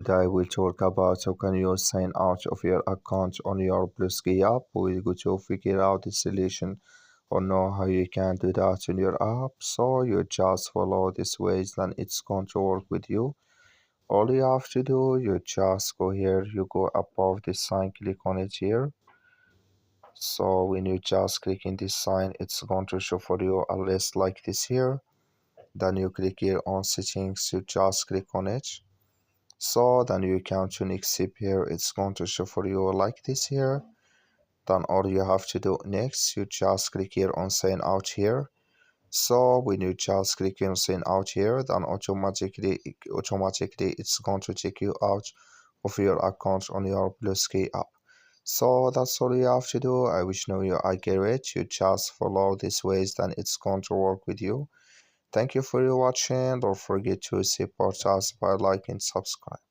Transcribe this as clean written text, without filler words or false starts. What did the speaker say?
Today we'll talk about how can you sign out of your account on your Bluesky app. We're going to figure out the solution or know how you can do that in your app. So you just follow these ways, then it's going to work with you. All you have to do, you just go here, you go above this sign, click on it here. So when you just click in this sign, it's going to show for you a list like this here. Then you click here on settings, you just click on it. So then you can to next step here, it's going to show for you like this here. Then all you have to do next, you just click here on sign out here. So when you just click on sign out here, then automatically it's going to take you out of your account on your Bluesky app. So that's all you have to do. I wish know you are great. You just follow these ways, then it's going to work with you. Thank you for your watching. Don't forget to support us by liking, subscribe.